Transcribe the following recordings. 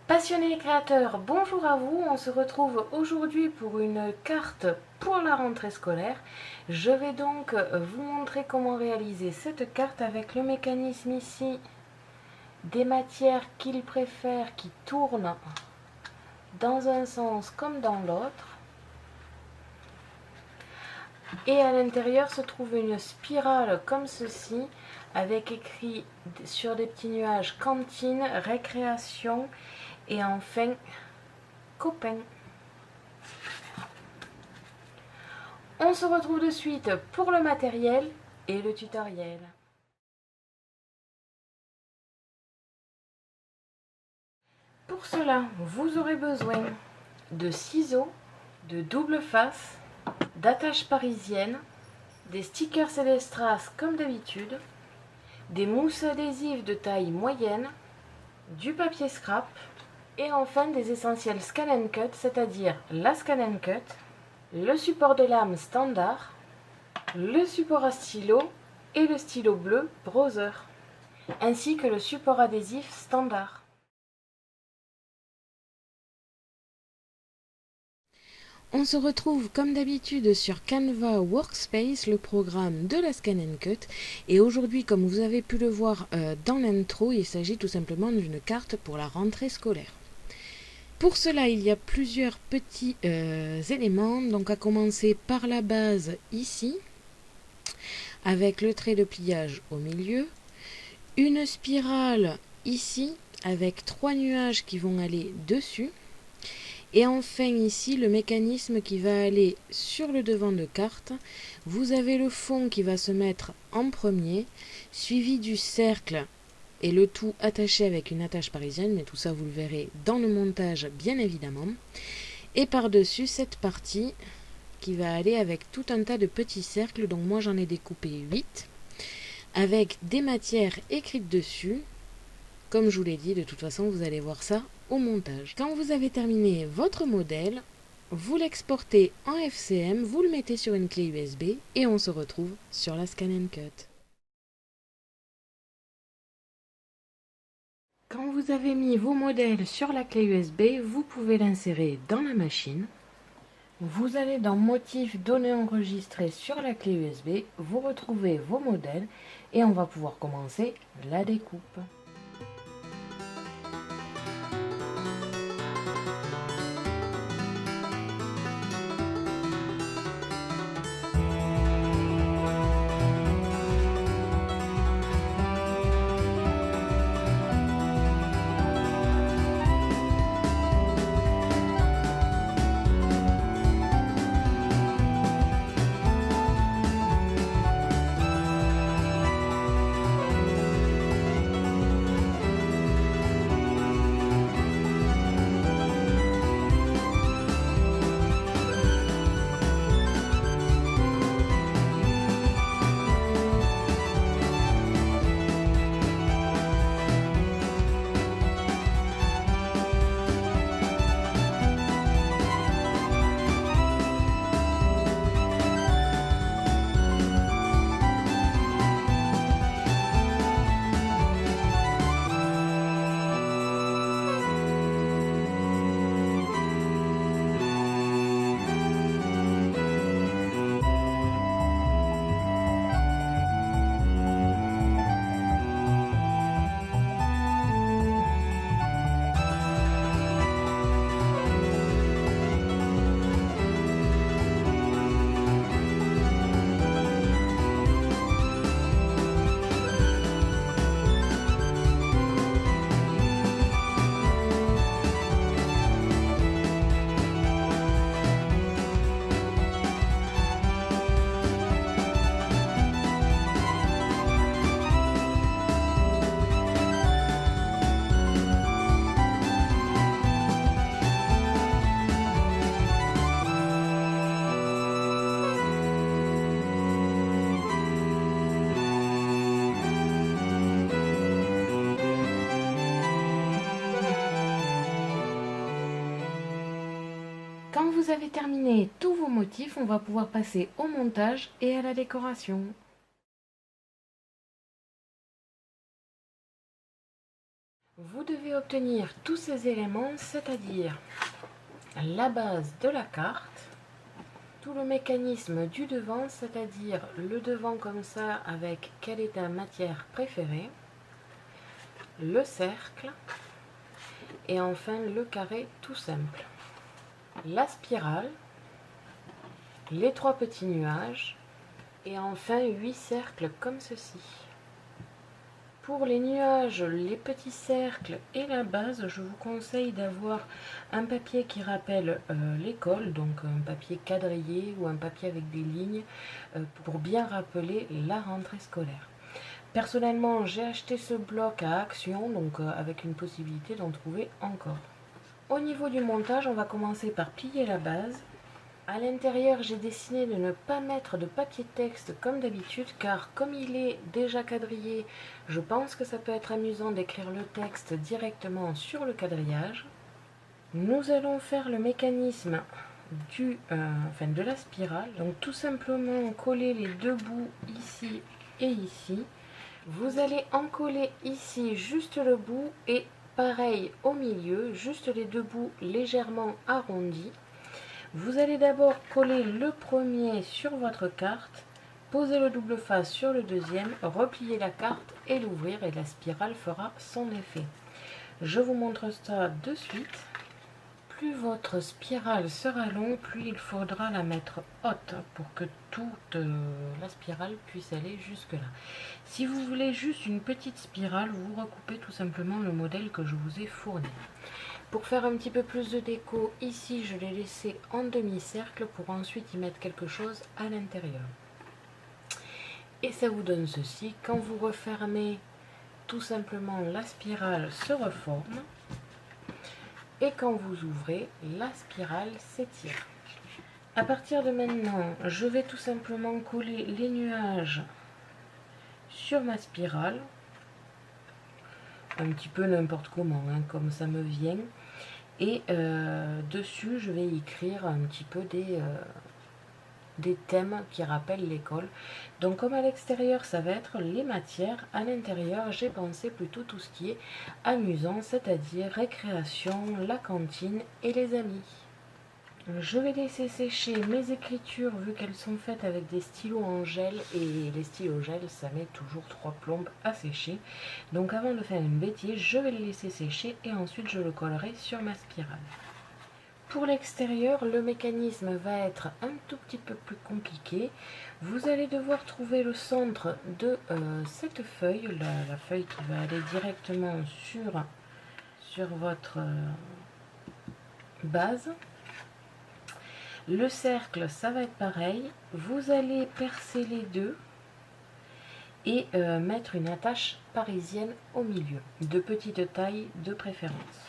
Passionnés et créateurs, bonjour à vous, on se retrouve aujourd'hui pour une carte pour la rentrée scolaire. Je vais donc vous montrer comment réaliser cette carte avec le mécanisme ici des matières qu'il préfère qui tournent dans un sens comme dans l'autre. Et à l'intérieur se trouve une spirale comme ceci avec écrit sur des petits nuages cantine, récréation et enfin copain. On se retrouve de suite pour le matériel et le tutoriel. Pour cela, vous aurez besoin de ciseaux, de double face, d'attaches parisiennes, des stickers et des strass comme d'habitude, des mousses adhésives de taille moyenne, du papier scrap et enfin des essentiels Scan & Cut, c'est-à-dire la Scan & Cut, le support de lame standard, le support à stylo et le stylo bleu Browser, ainsi que le support adhésif standard. On se retrouve comme d'habitude sur Canva Workspace, le programme de la Scan & Cut. Et aujourd'hui, comme vous avez pu le voir dans l'intro, il s'agit tout simplement d'une carte pour la rentrée scolaire. Pour cela, il y a plusieurs petits éléments. Donc à commencer par la base ici, avec le trait de pliage au milieu. Une spirale ici, avec 3 nuages qui vont aller dessus. Et enfin ici, le mécanisme qui va aller sur le devant de carte. Vous avez le fond qui va se mettre en premier, suivi du cercle et le tout attaché avec une attache parisienne, mais tout ça vous le verrez dans le montage bien évidemment. Et par-dessus cette partie qui va aller avec tout un tas de petits cercles, donc moi j'en ai découpé 8, avec des matières écrites dessus. Comme je vous l'ai dit, de toute façon vous allez voir ça au montage. Quand vous avez terminé votre modèle, vous l'exportez en FCM, vous le mettez sur une clé USB et on se retrouve sur la Scan & Cut. Quand vous avez mis vos modèles sur la clé USB, vous pouvez l'insérer dans la machine. Vous allez dans Motifs, données enregistrées sur la clé USB, vous retrouvez vos modèles et on va pouvoir commencer la découpe. Quand vous avez terminé tous vos motifs, on va pouvoir passer au montage et à la décoration. Vous devez obtenir tous ces éléments, c'est-à-dire la base de la carte, tout le mécanisme du devant, c'est-à-dire le devant comme ça avec quelle est ta matière préférée, le cercle et enfin le carré tout simple. La spirale, les 3 petits nuages et enfin 8 cercles comme ceci. Pour les nuages, les petits cercles et la base, je vous conseille d'avoir un papier qui rappelle l'école, donc un papier quadrillé ou un papier avec des lignes pour bien rappeler la rentrée scolaire. Personnellement, j'ai acheté ce bloc à Action, donc avec une possibilité d'en trouver encore. Au niveau du montage, on va commencer par plier la base. À l'intérieur, j'ai décidé de ne pas mettre de papier texte comme d'habitude, car comme il est déjà quadrillé, je pense que ça peut être amusant d'écrire le texte directement sur le quadrillage. Nous allons faire le mécanisme de la spirale. Donc tout simplement coller les 2 bouts ici et ici. Vous allez en coller ici juste le bout et pareil au milieu, juste les 2 bouts légèrement arrondis. Vous allez d'abord coller le premier sur votre carte, poser le double face sur le deuxième, replier la carte et l'ouvrir et la spirale fera son effet. Je vous montre ça de suite. Plus votre spirale sera longue, plus il faudra la mettre haute pour que toute la spirale puisse aller jusque là. Si vous voulez juste une petite spirale, vous recoupez tout simplement le modèle que je vous ai fourni. Pour faire un petit peu plus de déco, ici je l'ai laissé en demi-cercle pour ensuite y mettre quelque chose à l'intérieur. Et ça vous donne ceci. Quand vous refermez, tout simplement la spirale se reforme. Et quand vous ouvrez, la spirale s'étire. À partir de maintenant, je vais tout simplement coller les nuages sur ma spirale. Un petit peu n'importe comment, hein, comme ça me vient. Et dessus, je vais écrire un petit peu des thèmes qui rappellent l'école. Donc comme à l'extérieur, ça va être les matières, à l'intérieur, j'ai pensé plutôt tout ce qui est amusant, c'est-à-dire récréation, la cantine et les amis. Je vais laisser sécher mes écritures vu qu'elles sont faites avec des stylos en gel et les stylos gel ça met toujours 3 plombes à sécher. Donc avant de faire une bêtise, je vais les laisser sécher et ensuite je le collerai sur ma spirale. Pour l'extérieur, le mécanisme va être un tout petit peu plus compliqué. Vous allez devoir trouver le centre de cette feuille, la feuille qui va aller directement sur votre base. Le cercle, ça va être pareil. Vous allez percer les deux et mettre une attache parisienne au milieu, de petite taille de préférence.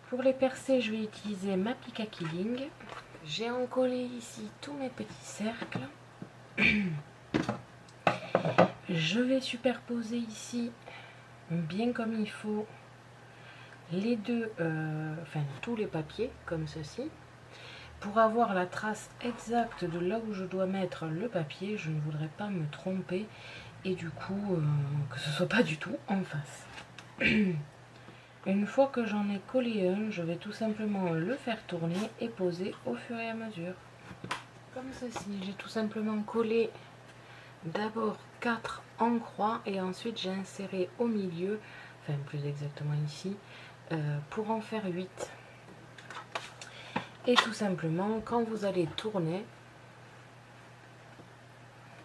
Pour les percer, je vais utiliser ma pique à killing. J'ai encollé ici tous mes petits cercles. Je vais superposer ici, bien comme il faut, les deux, tous les papiers, comme ceci. Pour avoir la trace exacte de là où je dois mettre le papier, je ne voudrais pas me tromper et du coup que ce soit pas du tout en face. Une fois que j'en ai collé un, je vais tout simplement le faire tourner et poser au fur et à mesure. Comme ceci, j'ai tout simplement collé d'abord 4 en croix et ensuite j'ai inséré au milieu, enfin plus exactement ici, pour en faire 8. Et tout simplement, quand vous allez tourner,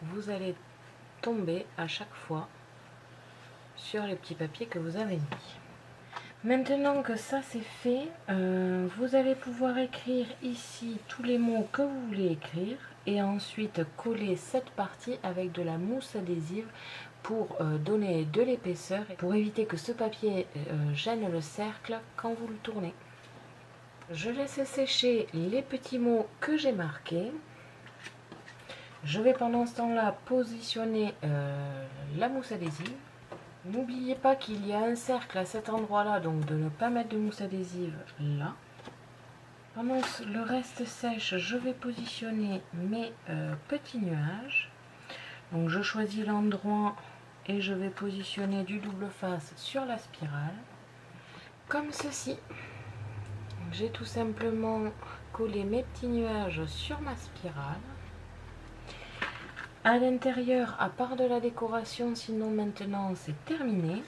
vous allez tomber à chaque fois sur les petits papiers que vous avez mis. Maintenant que ça c'est fait, vous allez pouvoir écrire ici tous les mots que vous voulez écrire et ensuite coller cette partie avec de la mousse adhésive pour donner de l'épaisseur et pour éviter que ce papier gêne le cercle quand vous le tournez. Je laisse sécher les petits mots que j'ai marqués. Je vais pendant ce temps-là positionner la mousse adhésive. N'oubliez pas qu'il y a un cercle à cet endroit-là, donc de ne pas mettre de mousse adhésive là. Pendant que le reste sèche, je vais positionner mes petits nuages. Donc je choisis l'endroit et je vais positionner du double face sur la spirale. Comme ceci. J'ai tout simplement collé mes petits nuages sur ma spirale. À l'intérieur, à part de la décoration, sinon maintenant c'est terminé.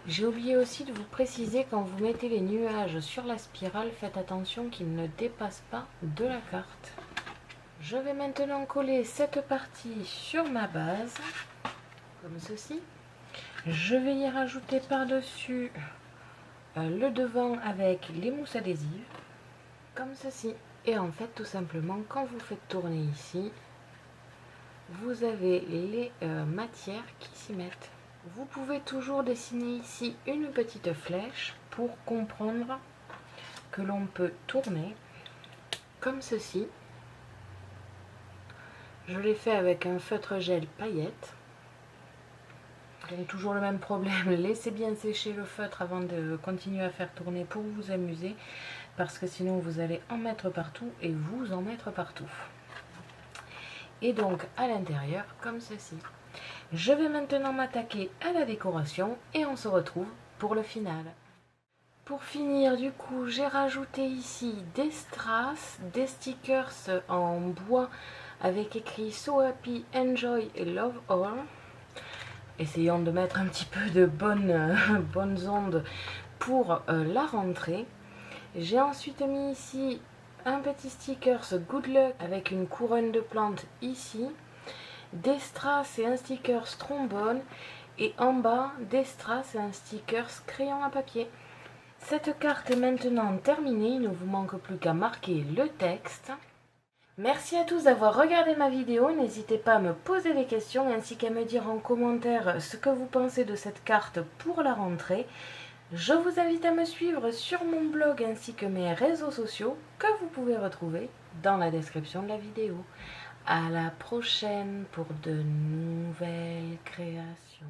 J'ai oublié aussi de vous préciser, quand vous mettez les nuages sur la spirale, faites attention qu'ils ne dépassent pas de la carte. Je vais maintenant coller cette partie sur ma base, comme ceci. Je vais y rajouter par-dessus le devant avec les mousses adhésives, comme ceci. Et en fait, tout simplement, quand vous faites tourner ici, vous avez les matières qui s'y mettent. Vous pouvez toujours dessiner ici une petite flèche pour comprendre que l'on peut tourner comme ceci. Je l'ai fait avec un feutre gel paillettes. Donc toujours le même problème, laissez bien sécher le feutre avant de continuer à faire tourner pour vous amuser, parce que sinon vous allez en mettre partout et vous en mettre partout. Et donc à l'intérieur comme ceci. Je vais maintenant m'attaquer à la décoration et on se retrouve pour le final. Pour finir, du coup, j'ai rajouté ici des strass, des stickers en bois avec écrit So Happy, Enjoy et Love All. Essayons de mettre un petit peu de bonnes ondes pour la rentrée. J'ai ensuite mis ici un petit stickers Good Luck avec une couronne de plantes ici. Des strass et un sticker trombone, et en bas des strass et un sticker crayon à papier. Cette carte est maintenant terminée, il ne vous manque plus qu'à marquer le texte. Merci à tous d'avoir regardé ma vidéo, n'hésitez pas à me poser des questions ainsi qu'à me dire en commentaire ce que vous pensez de cette carte pour la rentrée. Je vous invite à me suivre sur mon blog ainsi que mes réseaux sociaux que vous pouvez retrouver dans la description de la vidéo. À la prochaine pour de nouvelles créations.